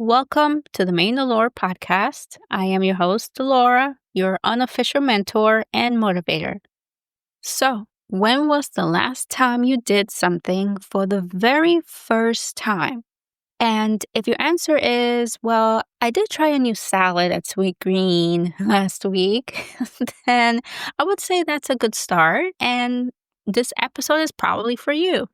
Welcome to the Main Allure podcast. I am your host, Laura, your unofficial mentor and motivator. So, when was the last time you did something for the very first time? And if your answer is, well, I did try a new salad at Sweet Green last week, then I would say that's a good start. And this episode is probably for you.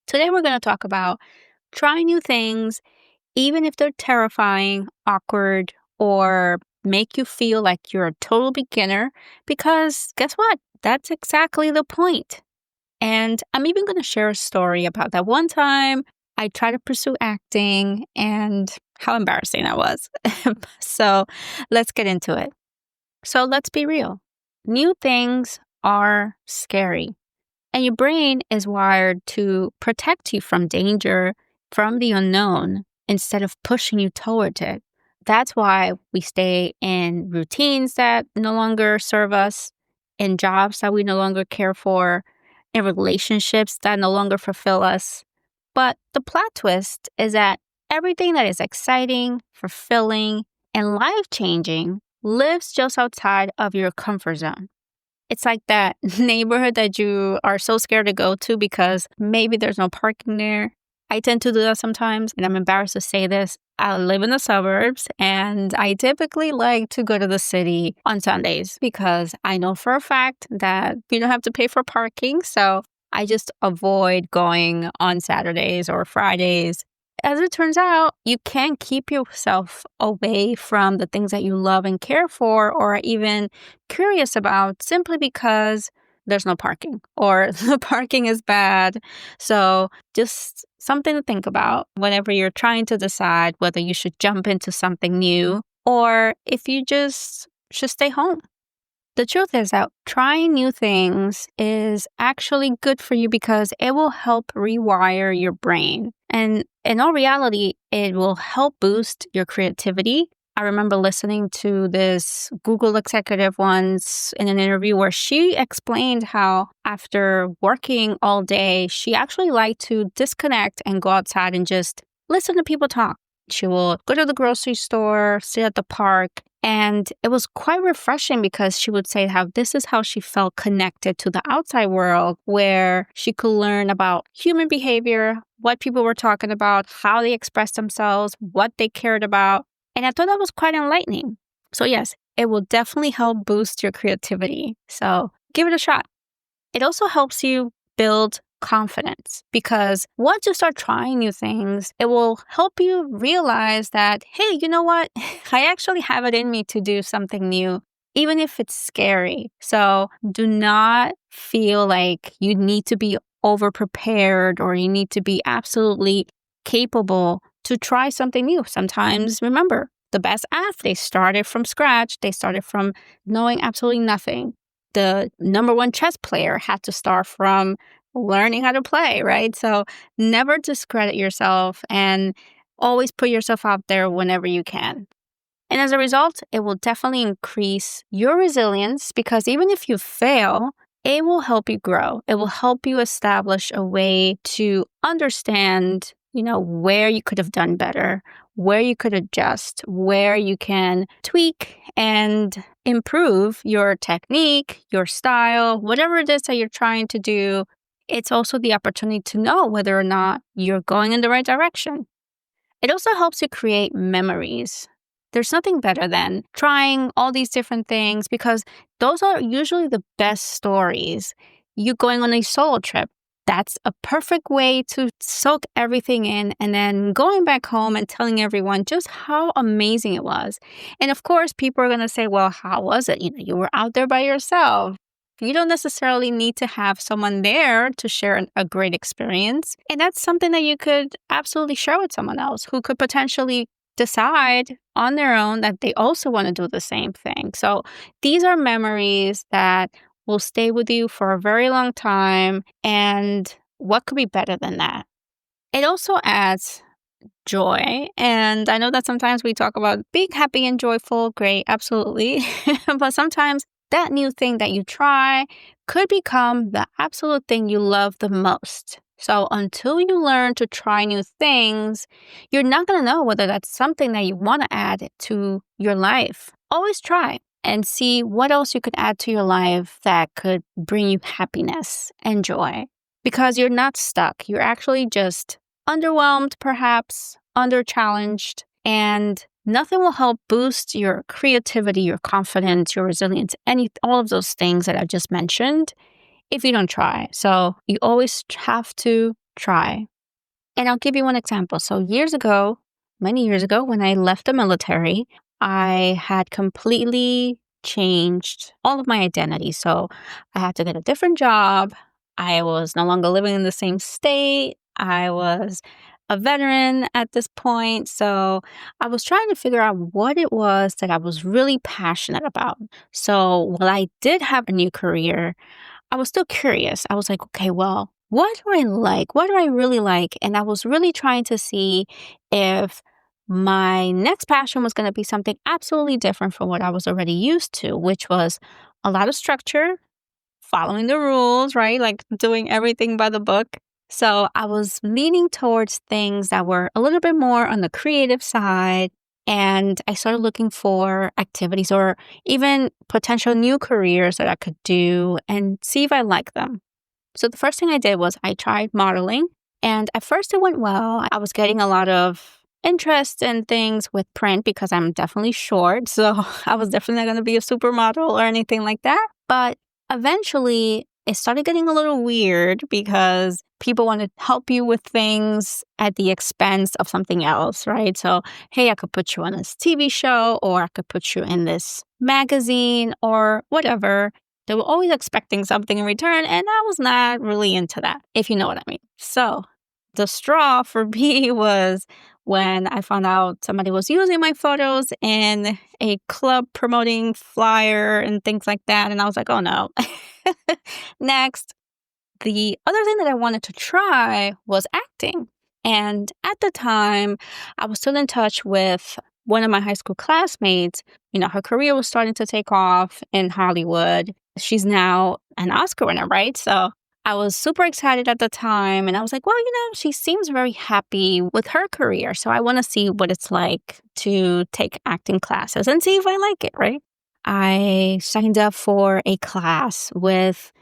Today, we're going to talk about trying new things even if they're terrifying, awkward, or make you feel like you're a total beginner, because guess what? That's exactly the point. And I'm even going to share a story about that one time I tried to pursue acting and how embarrassing that was. So let's get into it. So let's be real. New things are scary. And your brain is wired to protect you from danger, from the unknown, instead of pushing you towards it. That's why we stay in routines that no longer serve us, in jobs that we no longer care for, in relationships that no longer fulfill us. But the plot twist is that everything that is exciting, fulfilling, and life-changing lives just outside of your comfort zone. It's like that neighborhood that you are so scared to go to because maybe there's no parking there. I tend to do that sometimes, and I'm embarrassed to say this. I live in the suburbs, and I typically like to go to the city on Sundays because I know for a fact that you don't have to pay for parking. So I just avoid going on Saturdays or Fridays. As it turns out, you can't keep yourself away from the things that you love and care for or are even curious about simply because there's no parking or the parking is bad. So just something to think about whenever you're trying to decide whether you should jump into something new or if you just should stay home. The truth is that trying new things is actually good for you because it will help rewire your brain. And in all reality, it will help boost your creativity. I remember listening to this Google executive once in an interview where she explained how after working all day, she actually liked to disconnect and go outside and just listen to people talk. She will go to the grocery store, sit at the park, and it was quite refreshing because she would say how this is how she felt connected to the outside world, where she could learn about human behavior, what people were talking about, how they expressed themselves, what they cared about. And I thought that was quite enlightening. So yes, it will definitely help boost your creativity. So give it a shot. It also helps you build confidence because once you start trying new things, it will help you realize that, hey, you know what? I actually have it in me to do something new, even if it's scary. So do not feel like you need to be over prepared or you need to be absolutely capable to try something new. Sometimes, remember, the best athletes started from scratch. They started from knowing absolutely nothing. The number one chess player had to start from learning how to play, right? So never discredit yourself and always put yourself out there whenever you can. And as a result, it will definitely increase your resilience because even if you fail, it will help you grow. It will help you establish a way to understand, where you could have done better, where you could adjust, where you can tweak and improve your technique, your style, whatever it is that you're trying to do. It's also the opportunity to know whether or not you're going in the right direction. It also helps you create memories. There's nothing better than trying all these different things because those are usually the best stories. You going on a solo trip, that's a perfect way to soak everything in and then going back home and telling everyone just how amazing it was. And of course, people are going to say, well, how was it? You were out there by yourself. You don't necessarily need to have someone there to share a great experience. And that's something that you could absolutely share with someone else who could potentially decide on their own that they also want to do the same thing. So these are memories that will stay with you for a very long time. And what could be better than that? It also adds joy. And I know that sometimes we talk about being happy and joyful. Great, absolutely. But sometimes that new thing that you try could become the absolute thing you love the most. So until you learn to try new things, you're not going to know whether that's something that you want to add to your life. Always try and see what else you could add to your life that could bring you happiness and joy. Because you're not stuck. You're actually just underwhelmed, perhaps, under challenged, and nothing will help boost your creativity, your confidence, your resilience, all of those things that I just mentioned if you don't try. So you always have to try. And I'll give you one example. So many years ago, when I left the military, I had completely changed all of my identity. So I had to get a different job. I was no longer living in the same state. I was a veteran at this point. So I was trying to figure out what it was that I was really passionate about. So while I did have a new career, I was still curious. I was like, okay, well, what do I like? What do I really like? And I was really trying to see if my next passion was going to be something absolutely different from what I was already used to, which was a lot of structure, following the rules, right? Like doing everything by the book. So I was leaning towards things that were a little bit more on the creative side. And I started looking for activities or even potential new careers that I could do and see if I like them. So the first thing I did was I tried modeling. And at first it went well. I was getting a lot of interest in things with print because I'm definitely short. So I was definitely not going to be a supermodel or anything like that. But eventually it started getting a little weird because people want to help you with things at the expense of something else, right? So, hey, I could put you on this TV show or I could put you in this magazine or whatever. They were always expecting something in return, and I was not really into that, if you know what I mean. So the straw for me was when I found out somebody was using my photos in a club promoting flyer and things like that. And I was like, oh no. Next, the other thing that I wanted to try was acting. And at the time, I was still in touch with one of my high school classmates. You know, her career was starting to take off in Hollywood. She's now an Oscar winner, right? So I was super excited at the time. And I was like, well, she seems very happy with her career. So I want to see what it's like to take acting classes and see if I like it, right? I signed up for a class with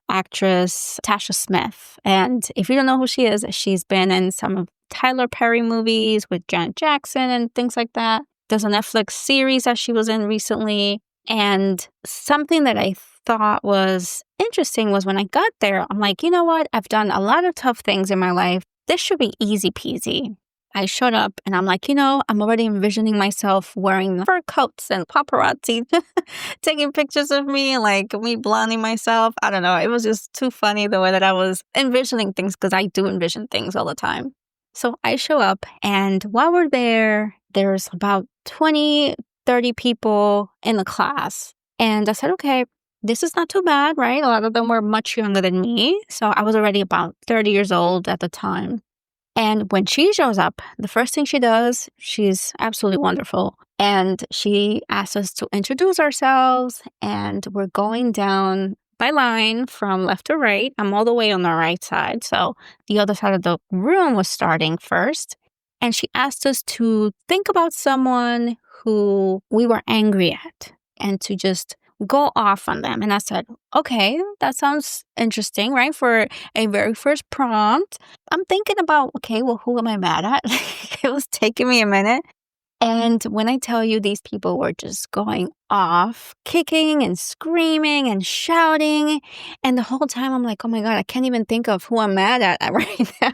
actress Tasha Smith. And if you don't know who she is, she's been in some of Tyler Perry movies with Janet Jackson and things like that. There's a Netflix series that she was in recently. And something that I thought was interesting was when I got there, I'm like, you know what? I've done a lot of tough things in my life. This should be easy peasy. I showed up and I'm like, I'm already envisioning myself wearing fur coats and paparazzi taking pictures of me, like me blinding myself. I don't know. It was just too funny the way that I was envisioning things because I do envision things all the time. So I show up and while we're there, there's about 20, 30 people in the class. And I said, okay, this is not too bad, right? A lot of them were much younger than me. So I was already about 30 years old at the time. And when she shows up, the first thing she does, she's absolutely wonderful. And she asks us to introduce ourselves. And we're going down by line from left to right. I'm all the way on the right side. So the other side of the room was starting first. And she asked us to think about someone who we were angry at and to just go off on them. And I said, okay, that sounds interesting, right? For a very first prompt. I'm thinking about, okay, well, who am I mad at? It was taking me a minute. And when I tell you these people were just going off, kicking and screaming and shouting. And the whole time I'm like, oh my God, I can't even think of who I'm mad at right now.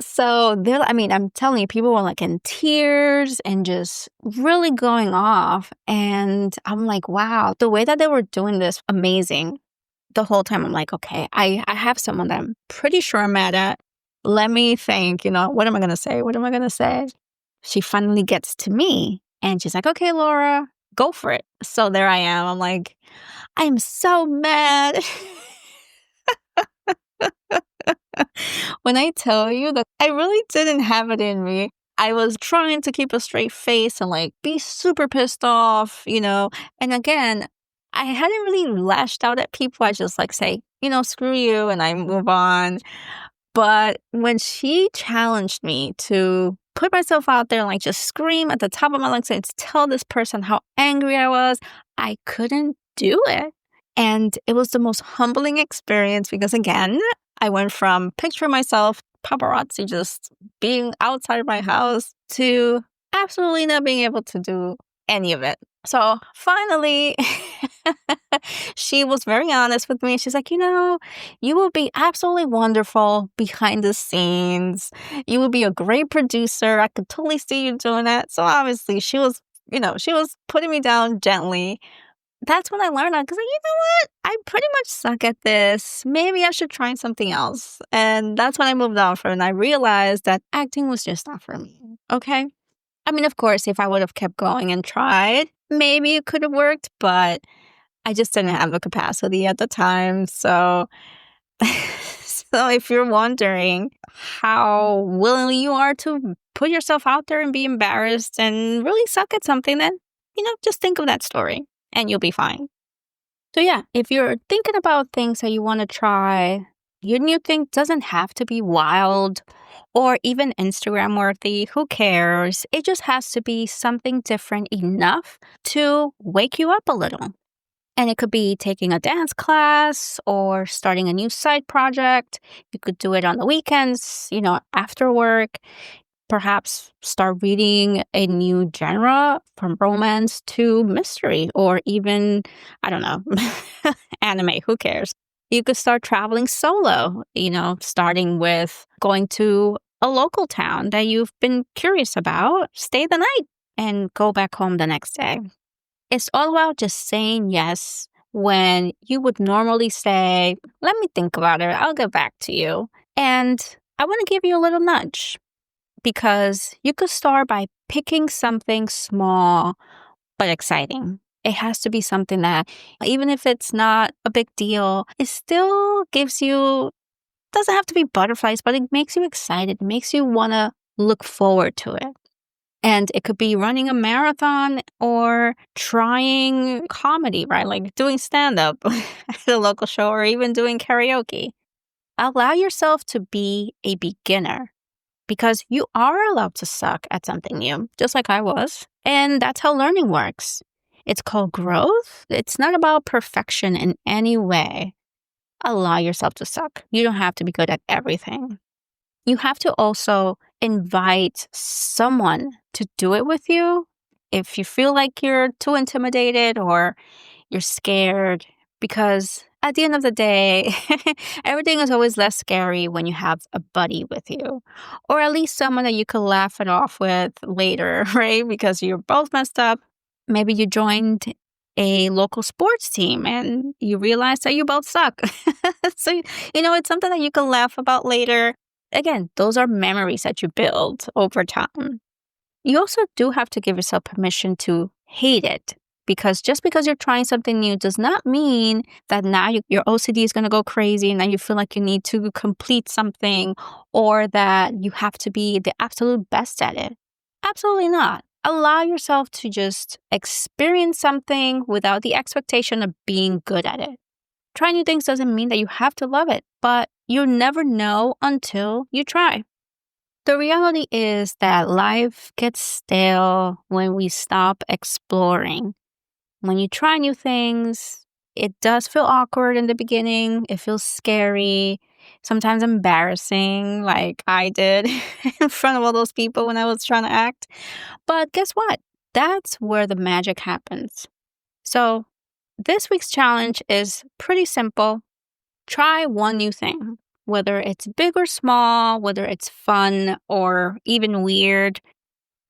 So I'm telling you, people were like in tears and just really going off. And I'm like, wow, the way that they were doing this, amazing. The whole time I'm like, okay, I have someone that I'm pretty sure I'm mad at. Let me think, what am I going to say? What am I going to say? She finally gets to me and she's like, okay, Laura, go for it. So there I am. I'm like, I'm so mad. When I tell you that I really didn't have it in me, I was trying to keep a straight face and like be super pissed off, And again, I hadn't really lashed out at people. I just like say, screw you, and I move on. But when she challenged me to put myself out there and like just scream at the top of my lungs and tell this person how angry I was, I couldn't do it. And it was the most humbling experience because, again, I went from picturing myself, paparazzi, just being outside my house to absolutely not being able to do any of it. So finally, she was very honest with me. She's like, you will be absolutely wonderful behind the scenes. You will be a great producer. I could totally see you doing that. So obviously, she was putting me down gently. That's when I learned that because, what? I pretty much suck at this. Maybe I should try something else. And that's when I moved on from it. And I realized that acting was just not for me. Okay. I mean, of course, if I would have kept going and tried, maybe it could have worked, but I just didn't have the capacity at the time. So, so if you're wondering how willing you are to put yourself out there and be embarrassed and really suck at something, then, just think of that story and you'll be fine. So yeah, if you're thinking about things that you want to try, your new thing doesn't have to be wild or even Instagram worthy. Who cares? It just has to be something different enough to wake you up a little. And it could be taking a dance class or starting a new side project. You could do it on the weekends, after work. Perhaps start reading a new genre from romance to mystery or even, I don't know, anime. Who cares? You could start traveling solo, starting with going to a local town that you've been curious about, stay the night, and go back home the next day. It's all about just saying yes when you would normally say, let me think about it, I'll get back to you. And I want to give you a little nudge because you could start by picking something small but exciting. It has to be something that, even if it's not a big deal, it still gives you, doesn't have to be butterflies, but it makes you excited. It makes you want to look forward to it. And it could be running a marathon or trying comedy, right? Like doing stand-up at a local show or even doing karaoke. Allow yourself to be a beginner because you are allowed to suck at something new, just like I was. And that's how learning works. It's called growth. It's not about perfection in any way. Allow yourself to suck. You don't have to be good at everything. You have to also invite someone to do it with you if you feel like you're too intimidated or you're scared, because at the end of the day, everything is always less scary when you have a buddy with you, or at least someone that you could laugh it off with later, right? Because you're both messed up. Maybe you joined a local sports team and you realize that you both suck. So, it's something that you can laugh about later. Again, those are memories that you build over time. You also do have to give yourself permission to hate it, because just because you're trying something new does not mean that now your OCD is going to go crazy and now you feel like you need to complete something or that you have to be the absolute best at it. Absolutely not. Allow yourself to just experience something without the expectation of being good at it. Trying new things doesn't mean that you have to love it, but you'll never know until you try. The reality is that life gets stale when we stop exploring. When you try new things, it does feel awkward in the beginning. It feels scary, sometimes embarrassing, like I did in front of all those people when I was trying to act. But guess what? That's where the magic happens. So this week's challenge is pretty simple. Try one new thing, whether it's big or small, whether it's fun or even weird.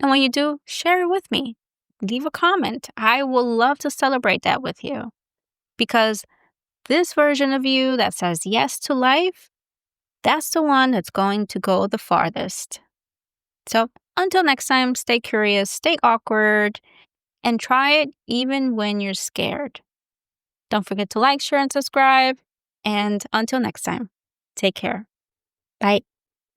And when you do, share it with me. Leave a comment. I will love to celebrate that with you. Because this version of you that says yes to life, that's the one that's going to go the farthest. So until next time, stay curious, stay awkward, and try it even when you're scared. Don't forget to like, share, and subscribe. And until next time, take care. Bye.